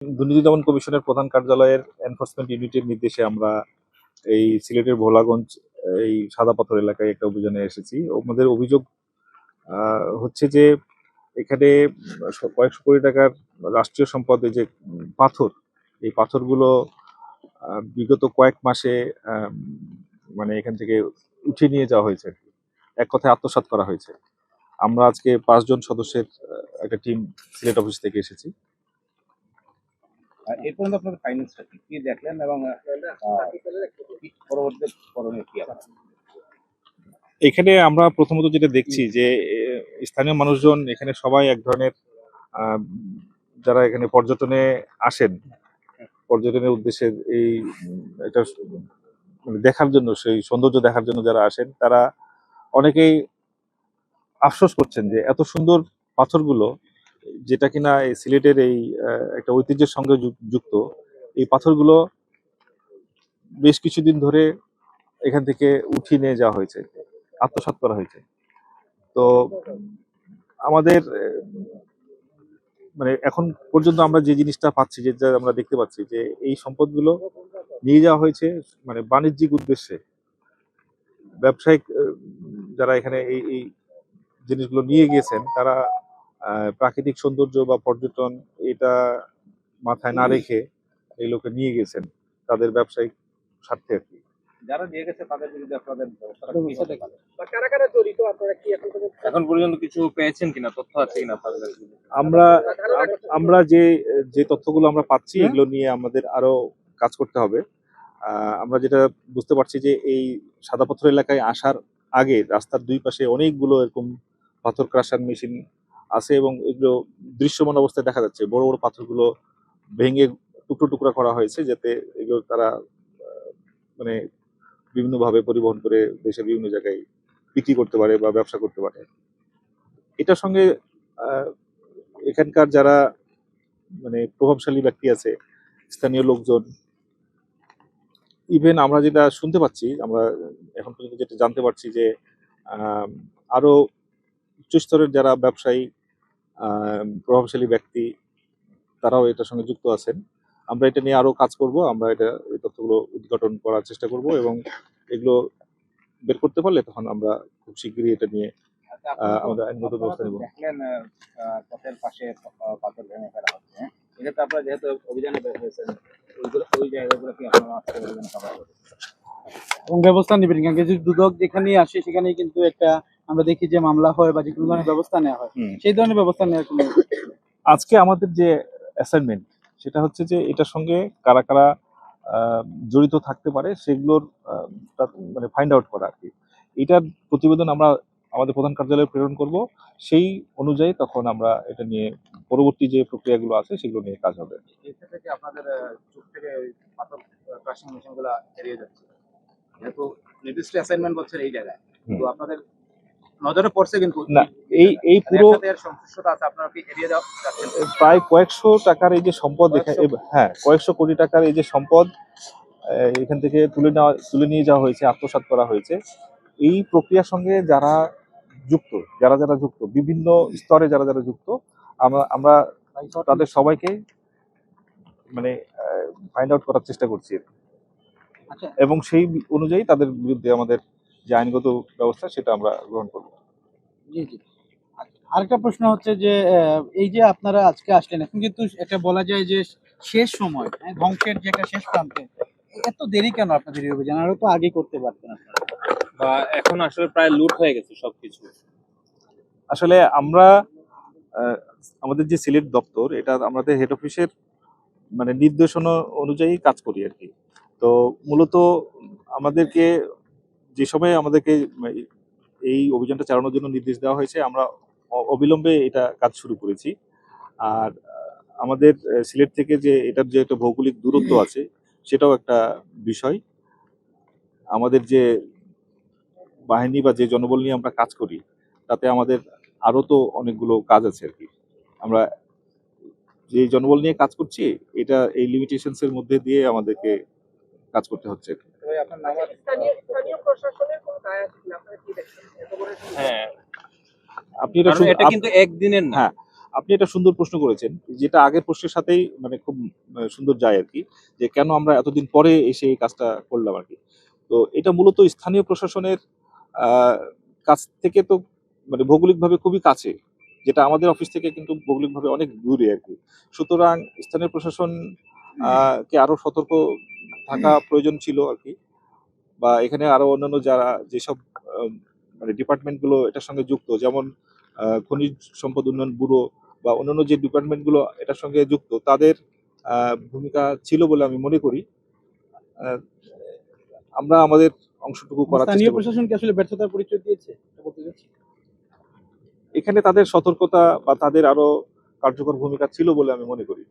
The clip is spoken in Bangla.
দুর্নীতি দমন কমিশনের প্রধান কার্যালয়ের এনফোর্সমেন্ট ইউনিটের নির্দেশে আমরা এই সিলেটের ভোলাগঞ্জ এই সাদা পাথর এলাকায় একটা অভিযানে এসেছি। আমাদের অভিযোগ হচ্ছে যে এখানে কয়েকশো কোটি টাকার রাষ্ট্রীয় সম্পদ এই যে পাথর, এই পাথরগুলো বিগত কয়েক মাসে মানে এখান থেকে উঠিয়ে নিয়ে যাওয়া হয়েছে, এক কথায় আত্মসাৎ করা হয়েছে। আমরা আজকে 5 জন সদস্যের একটা টিম সিলেট অফিস থেকে এসেছি। এই পর্যন্ত আপনাদের ফাইন্যান্সটা কি দেখলেন এবং পরবর্তী করণীয় কি আপনার? এখানে আমরা প্রথমত যেটা দেখছি যে স্থানীয় মানুষজন এখানে সবাই এক ধরনের যারা এখানে পর্যটনে আসেন, পর্যটনের উদ্দেশ্যে এই এটা মানে দেখার জন্য, সেই সৌন্দর্য দেখার জন্য যারা আসেন তারা অনেকেই আফসোস করছেন যে এত সুন্দর পাথরগুলো, যেটা কিনা এই সিলেটের এই একটা ঐতিহ্যের সঙ্গে যুক্ত, এই পাথরগুলো বেশ কিছুদিন ধরে এখান থেকে উঠিয়ে নিয়ে যাওয়া হয়েছে, আত্মসাৎ করা হয়েছে। তো আমাদের মানে এখন পর্যন্ত আমরা যে জিনিসটা পাচ্ছি, যেটা আমরা দেখতে পাচ্ছি যে এই সম্পদগুলো নিয়ে যাওয়া হয়েছে মানে বাণিজ্যিক উদ্দেশ্যে। ব্যবসায়িক যারা এখানে এই এই জিনিসগুলো নিয়ে গিয়েছেন তারা প্রাকৃতিক সৌন্দর্য বা পর্যটন এটা মাথায় না রেখে এগুলোকে নিয়ে গেছেন তাদের ব্যবসায়িক স্বার্থে আর কি। যারা নিয়ে গেছে তাদের বিরুদ্ধে আপনাদের কারা জড়িত আপনারা কি এখন পর্যন্ত কিছু পেয়েছেন কিনা, তথ্য আছে কিনা আপনাদের? আমরা যে যে তথ্যগুলো আমরা পাচ্ছি এগুলো নিয়ে আমাদের আরো কাজ করতে হবে। আমরা যেটা বুঝতে পারছি যে এই সাদা পাথর এলাকায় আসার আগে রাস্তার দুই পাশে অনেকগুলো এরকম পাথর ক্রাশার মেশিন আছে এবং এগুলো দৃশ্যমান অবস্থায় দেখা যাচ্ছে। বড় বড় পাথরগুলো ভেঙে টুকরো টুকরা করা হয়েছে যাতে এগুলো তারা মানে বিভিন্নভাবে পরিবহন করে দেশের বিভিন্ন জায়গায় বিক্রি করতে পারে বা ব্যবসা করতে পারে। এটার সঙ্গে এখানকার যারা মানে প্রভাবশালী ব্যক্তি আছে, স্থানীয় লোকজন, ইভেন আমরা যেটা শুনতে পাচ্ছি, আমরা এখন পর্যন্ত যেটা জানতে পারছি যে আরো উচ্চস্তরের যারা ব্যবসায়ী প্রভাবশালী ব্যক্তি তারাও এটার সঙ্গে যুক্ত আছেন। আমরা এটা নিয়ে আরো কাজ করব, আমরা এই তথ্যগুলো উদ্ঘাটন করার চেষ্টা করব এবং এগুলো বের করতে পারলে তখন আমরা খুব শীঘ্রই এটা নিয়ে আমাদের আইনগত ব্যবস্থা নেব। দেখলেন পথের পাশে পাথর ভেঙে ফেলা হচ্ছে, এক্ষেত্রে আপনারা যেহেতু অভিযানে বের হয়েছেন ওই জায়গাগুলো কি আপনারা আজকে অভিযানে করা হবে এবং ব্যবস্থা নেবেন? কারণ কিছু দুদক যেখানেই আসে সেখানেই কিন্তু একটা আমরা দেখি যে মামলা হয় বা যে কোনো ধরনের ব্যবস্থা নেওয়া হয়, সেই ধরনের ব্যবস্থা নেওয়ার কোনো আজকে আমাদের যে অ্যাসাইনমেন্ট সেটা হচ্ছে যে এটার সঙ্গে কারা কারা জড়িত থাকতে পারে সেগুলোর মানে ফাইন্ড আউট করা আর কি। এটার প্রতিবেদন আমরা আমাদের প্রধান কার্যালয়ে প্রেরণ করব, সেই অনুযায়ী তখন আমরা এটা নিয়ে পরবর্তী যে প্রক্রিয়াগুলো আছে সেগুলো নিয়ে কাজ হবে। এক্ষেত্রে কি আপনাদের চোখ থেকে ওই পাথর ক্রাশিং মেশিনগুলো এড়িয়ে যাচ্ছে? যেহেতু নির্দিষ্ট অ্যাসাইনমেন্ট বলছে এই জায়গায়, তো আপনাদের নজরে পড়ছে কিন্তু না, এই পুরো সংশ্লিষ্টতা আছে, আপনারা কি এড়িয়ে যাচ্ছেন? প্রায় কয়েকশো টাকার এই যে সম্পদ, হ্যাঁ কয়েকশো কোটি টাকার এই যে সম্পদ এখান থেকে তুলে নিয়ে যাওয়া হয়েছে, আত্মসাৎ করা হয়েছে। এই প্রক্রিয়ার সঙ্গে যারা যুক্ত, যারা যুক্ত, বিভিন্ন স্তরে যারা যুক্ত, আমরা তাদের সবাইকে মানে ফাইন্ড আউট করার চেষ্টা করছি এবং সেই অনুযায়ী তাদের বিরুদ্ধে আমাদের যে আইনগত ব্যবস্থা সেটা আমরা গ্রহণ করব। জি জি। আরেকটা প্রশ্ন হচ্ছে যে এই যে আপনারা আজকে আসলেন, এখন কিন্তু একটা বলা যায় যে শেষ সময়, ধ্বংসের যে একটা শেষ প্রান্তে, এত দেরি কেন আপনাদের এই অভিযান? আরো তো আগে করতে পারতেন আপনারা, বা এখন আসলে প্রায় লুট হয়ে গেছে সবকিছু। আসলে আমরা আমাদের যে সিলেট দপ্তর, এটা আমাদের হেড অফিসের মানে নির্দেশনা অনুযায়ী কাজ করি আর কি। তো মূলত আমাদেরকে যে সময় আমাদেরকে এই অভিযানটা চালানোর জন্য নির্দেশ দেওয়া হয়েছে, আমরা অবিলম্বে এটা কাজ শুরু করেছি। আর আমাদের সিলেট থেকে যে এটার যে একটা ভৌগোলিক দূরত্ব আছে সেটাও একটা বিষয়। আমাদের যে বাহিনী বা যে জনবল নিয়ে আমরা কাজ করি তাতে আমাদের আরো তো অনেকগুলো কাজ আছে আর কি। আমরা যে জনবল নিয়ে কাজ করছি এটা এই লিমিটেশনস এর মধ্যে দিয়ে আমাদেরকে কাজ করতে হচ্ছে। হ্যাঁ, আপনি এটা কিন্তু একদিনের না। হ্যাঁ, আপনি এটা সুন্দর প্রশ্ন করেছেন, যেটা আগের প্রশ্নের সাথেই মানে খুব সুন্দর যায় আর কি, যে কেন আমরা এতদিন পরে এসে এই কাজটা করলাম আর কি। তো এটা মূলত স্থানীয় প্রশাসনের আহ, কাছ থেকে তো মানে ভৌগোলিকভাবে খুবই কাছে, যেটা আমাদের অফিস থেকে কিন্তু ভৌগোলিকভাবে অনেক দূরে আর কি। সুতরাং স্থানীয় প্রশাসন কে আরো সতর্ক থাকা প্রয়োজন ছিল আর কি, বা এখানে আরো অন্যান্য যারা যেসব আহ, মানে ডিপার্টমেন্ট গুলো এটার সঙ্গে যুক্ত, যেমন খনিজ সম্পদ উন্নয়ন ব্যুরো বা অন্যান্য যে ডিপার্টমেন্ট গুলো এটার সঙ্গে যুক্ত, তাদের ভূমিকা ছিল বলে আমি মনে করি। আহ, আমরা আমাদের অংশটুকু করার স্থানীয় চেষ্টা করি। প্রশাসন কি আসলে ব্যর্থতার পরিচয় দিয়েছে এটা বলতে চাচ্ছি? এখানে তাদের সতর্কতা বা তাদের আরো কার্যকর ভূমিকা ছিল বলে আমি মনে করি।